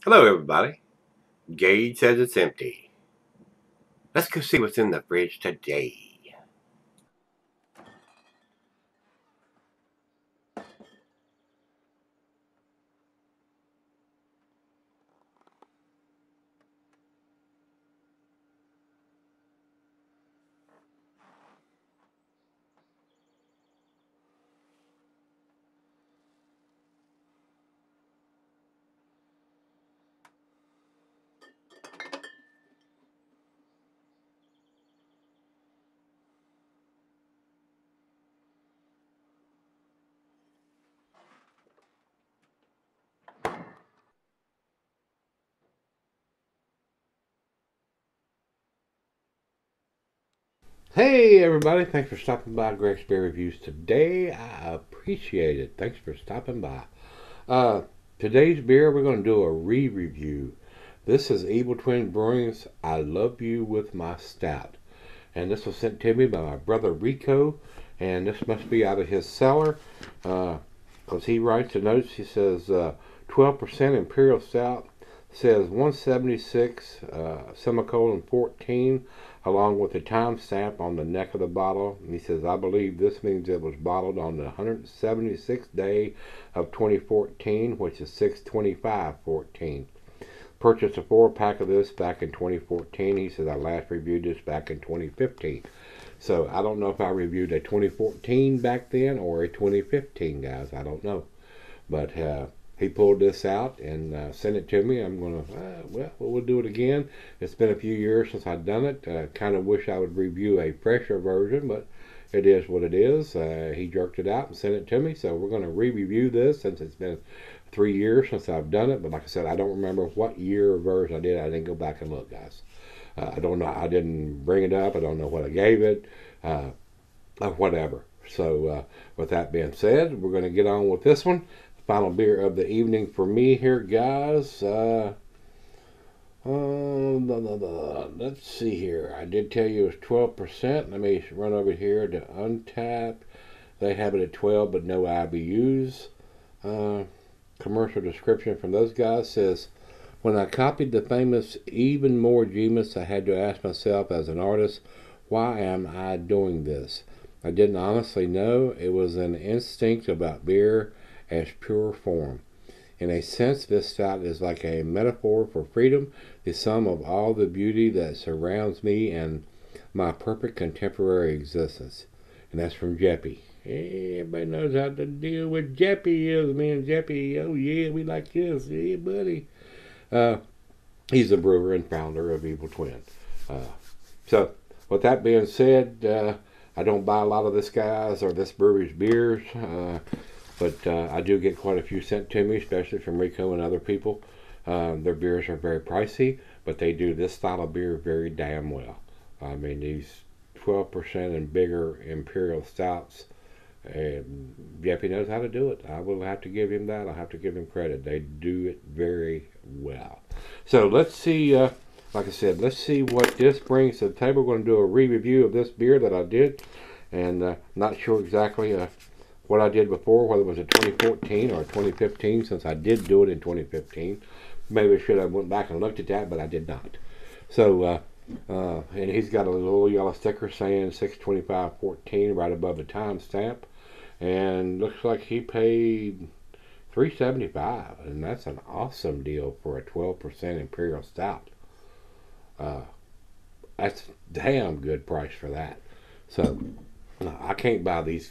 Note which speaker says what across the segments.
Speaker 1: Hello, everybody. Gage says it's empty. Let's go see what's in the fridge today.
Speaker 2: Hey everybody, thanks for stopping by Gregsbeerreviews today. I appreciate it. Thanks for stopping by. Uh, Today's beer, we're going to do a re-review. This is Evil Twin Brewing's I Love You With My Stout. And this was sent to me by my brother Rico. And this must be out of his cellar. Because he writes the notes, he says 12% Imperial Stout. Says 176 semicolon 14 along with the timestamp on the neck of the bottle. And he says, I believe this means it was bottled on the 176th day of 2014, which is 6/25/14. Purchased a 4-pack of this back in 2014. He says, I last reviewed this back in 2015. So I don't know if I reviewed a 2014 back then or a 2015, guys. I don't know. But he pulled this out and sent it to me. I'm going to, well, we'll do it again. It's been a few years since I've done it. Kind of wish I would review a fresher version, but it is what it is. He jerked it out and sent it to me, so we're going to re-review this since it's been 3 years since I've done it. But like I said, I don't remember what year or version I did. I didn't go back and look, guys. I don't know. I didn't bring it up. I don't know what I gave it, whatever. So with that being said, we're going to get on with this one. Final beer of the evening for me here, guys. Let's see here. I did tell you it was 12%. Let me run over here to Untap. They have it at 12, but no IBUs. Commercial description from those guys says, when I copied the famous Even More Jeebus, I had to ask myself as an artist, why am I doing this? I didn't honestly know. It was an instinct about beer as pure form. In a sense, this stout is like a metaphor for freedom, the sum of all the beauty that surrounds me and my perfect contemporary existence. And that's from Jeppy. Everybody knows how to deal with Jeppy is. Me and Jeppy, oh yeah, we like this. Yeah, buddy. Uh, he's the brewer and founder of Evil Twin. Uh, so, with that being said, I don't buy a lot of this guy's or this brewery's beers. But I do get quite a few sent to me, especially from Rico and other people. Their beers are very pricey, but they do this style of beer very damn well. I mean, these 12% and bigger imperial stouts, Jeffy knows how to do it. I will have to give him that. I'll have to give him credit. They do it very well. So let's see, like I said, let's see what this brings to the table. We're going to do a re-review of this beer that I did, and not sure exactly what I did before, whether it was a 2014 or 2015, since I did do it in 2015. Maybe I should have went back and looked at that, but I did not. So, and he's got a little yellow sticker saying 6/25/14 right above the timestamp, and looks like he paid $3.75, and that's an awesome deal for a 12% Imperial Stout. Uh, that's a damn good price for that. So, I can't buy the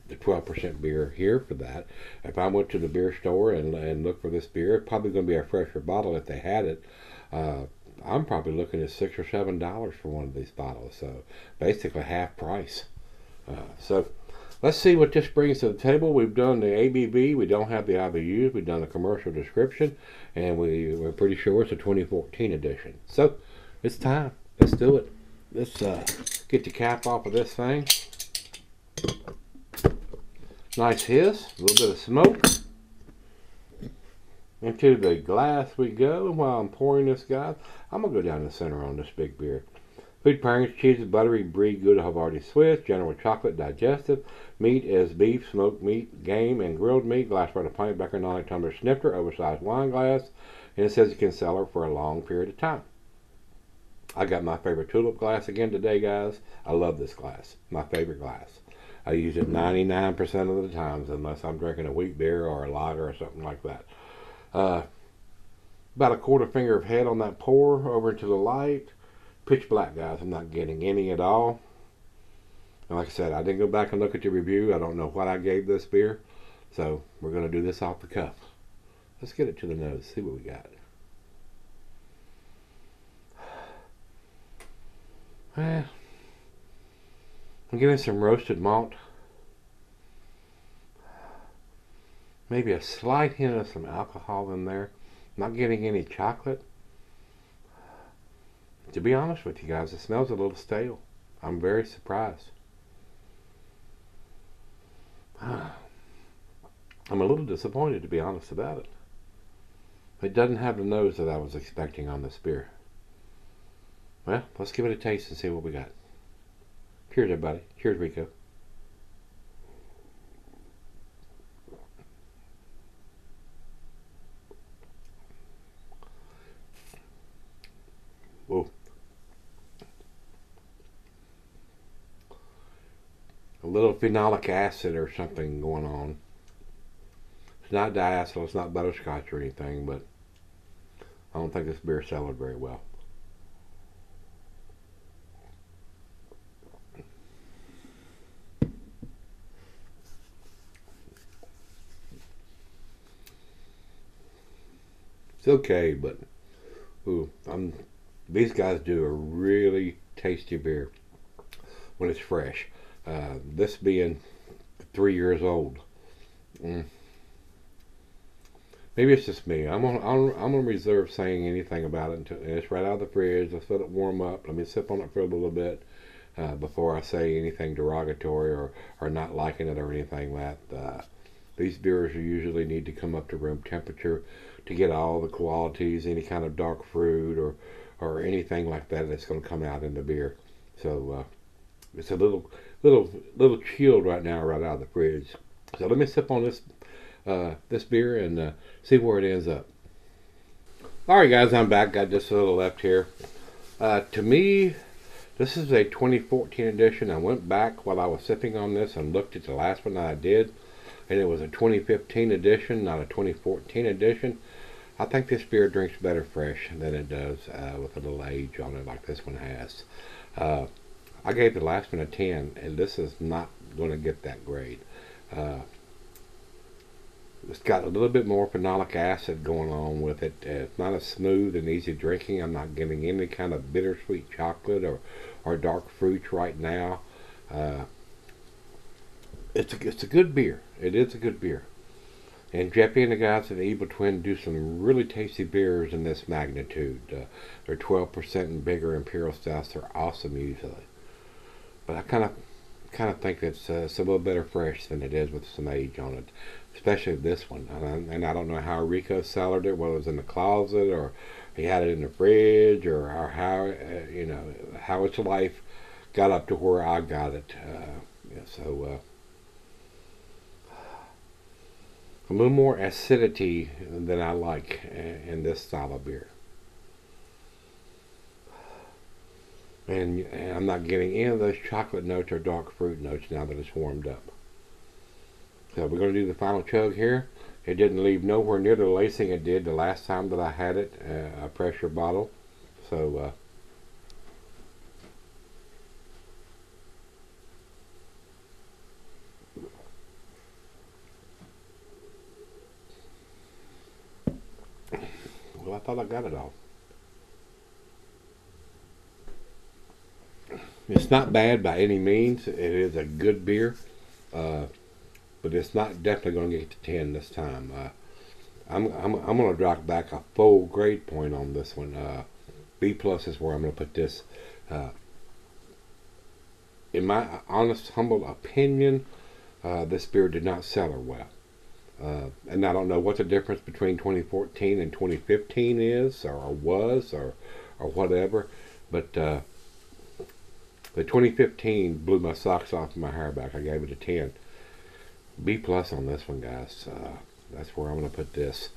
Speaker 2: 12% beer here for that. If I went to the beer store and looked for this beer, it's probably going to be a fresher bottle if they had it. I'm probably looking at $6 or $7 for one of these bottles, so basically half price. So let's see what this brings to the table. We've done the ABV, we don't have the IBUs, we've done a commercial description, and we're pretty sure it's a 2014 edition. So it's time. Let's do it. Let's get the cap off of this thing. Nice hiss, a little bit of smoke. Into the glass we go. And while I'm pouring this, guys, I'm going to go down the center on this big beer. Food pairings: cheese, buttery, brie, good, Havarti Swiss, general chocolate, digestive. Meat is beef, smoked meat, game, and grilled meat. Glassware to pint, Becker, non tumbler, snifter, oversized wine glass. and it says you can cellar for a long period of time. I got my favorite tulip glass again today, guys. I love this glass. My favorite glass. I use it 99% of the times, unless I'm drinking a wheat beer or a lager or something like that. About a quarter finger of head on that pour over into the light. Pitch black, guys. I'm not getting any at all. And like I said, I didn't go back and look at the review. I don't know what I gave this beer. So we're going to do this off the cuff. Let's get it to the nose, see what we got. Well, I'm getting some roasted malt. Maybe a slight hint of some alcohol in there. Not getting any chocolate. To be honest with you guys, it smells a little stale. I'm very surprised. I'm a little disappointed, to be honest about it. It doesn't have the nose that I was expecting on this beer. Well, let's give it a taste and see what we got. Cheers, everybody. Cheers, Rico. Whoa. A little phenolic acid or something going on. It's not diacetyl, it's not butterscotch or anything, but I don't think this beer cellared very well. It's okay, but these guys do a really tasty beer when it's fresh. This being 3 years old. Maybe it's just me. I'm gonna reserve saying anything about it until it's right out of the fridge. Let's let it warm up. Let me sip on it for a little bit before I say anything derogatory or not liking it or anything like that. These beers usually need to come up to room temperature to get all the qualities, any kind of dark fruit or anything like that that's going to come out in the beer. So it's a little chilled right now, right out of the fridge. So let me sip on this beer and see where it ends up. Alright guys, I'm back. Got just a little left here. To me, this is a 2014 edition. I went back while I was sipping on this and looked at the last one that I did, and it was a 2015 edition, not a 2014 edition. I think this beer drinks better fresh than it does with a little age on it like this one has. I gave the last one a 10, and this is not going to get that grade. It's got a little bit more phenolic acid going on with it. It's not as smooth and easy drinking. I'm not getting any kind of bittersweet chocolate or dark fruits right now. It's a good beer. It is a good beer. And Jeffy and the guys at the Evil Twin do some really tasty beers in this magnitude. They're 12% and bigger imperial stouts. They're awesome usually. But I kind of think it's a little better fresh than it is with some age on it, especially this one. And I don't know how Rico cellared it, whether it was in the closet or he had it in the fridge, or how how its life got up to where I got it. A little more acidity than I like in this style of beer. And I'm not getting any of those chocolate notes or dark fruit notes now that it's warmed up. So we're going to do the final chug here. It didn't leave nowhere near the lacing it did the last time that I had it, a pressure bottle. So well, I thought I got it all. It's not bad by any means. It is a good beer, but it's not definitely going to get to 10 this time. I'm going to drop back a full grade point on this one. B plus is where I'm going to put this. In my honest, humble opinion, this beer did not cellar well. And I don't know what the difference between 2014 and 2015 is, or was, or whatever, but the 2015 blew my socks off and my hair back. I gave it a 10. B plus on this one, guys. That's where I'm going to put this.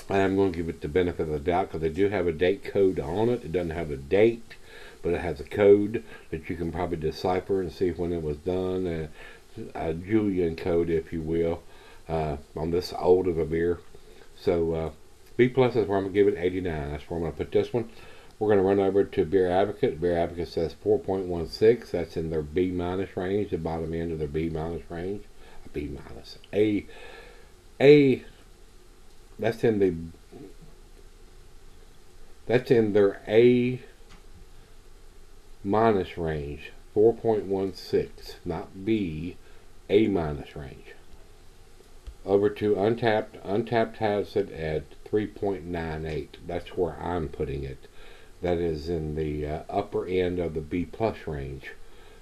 Speaker 2: And I'm going to give it the benefit of the doubt because they do have a date code on it. It doesn't have a date, but it has a code that you can probably decipher and see when it was done. A Julian code, if you will, on this old of a beer. So B plus is where I'm going to give it 89. That's where I'm going to put this one. We're going to run over to Beer Advocate. Beer Advocate says 4.16. That's in their B minus range, the bottom end of their B minus range. B minus. That's in their A minus range. 4.16. Not B. A minus range. Over to Untapped. Untapped has it at 3.98. That's where I'm putting it. That is in the upper end of the B plus range.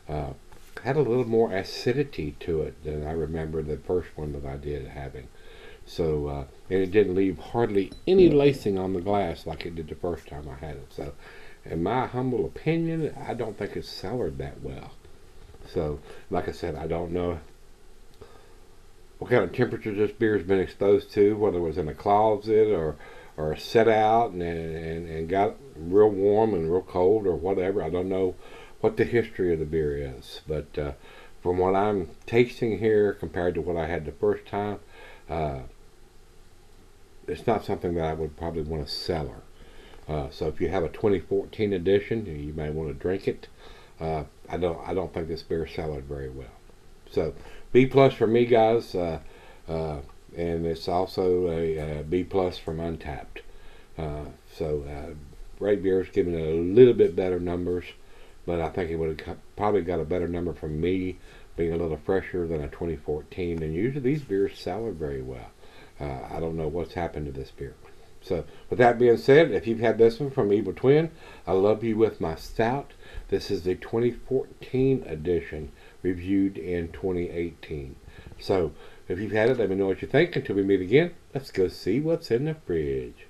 Speaker 2: Had a little more acidity to it than I remember the first one that I did having. So, and it didn't leave hardly any lacing on the glass like it did the first time I had it. So, in my humble opinion, I don't think it's cellared that well. So, like I said, I don't know what kind of temperature this beer's been exposed to, whether it was in a closet or set out and got real warm and real cold or whatever. I don't know what the history of the beer is, but from what I'm tasting here compared to what I had the first time, it's not something that I would probably want to cellar. So if you have a 2014 edition, you may want to drink it. I don't think this beer cellared very well. So B plus for me, guys, and it's also a B plus from Untapped. Great Beer's giving it a little bit better numbers, but I think it would have probably got a better number from me, being a little fresher than a 2014. And usually these beers cellar very well. I don't know what's happened to this beer. So with that being said, if you've had this one from Evil Twin, I love you with my Stout. This is the 2014 edition, reviewed in 2018. So if you've had it, let me know what you think. Until we meet again, let's go see what's in the fridge.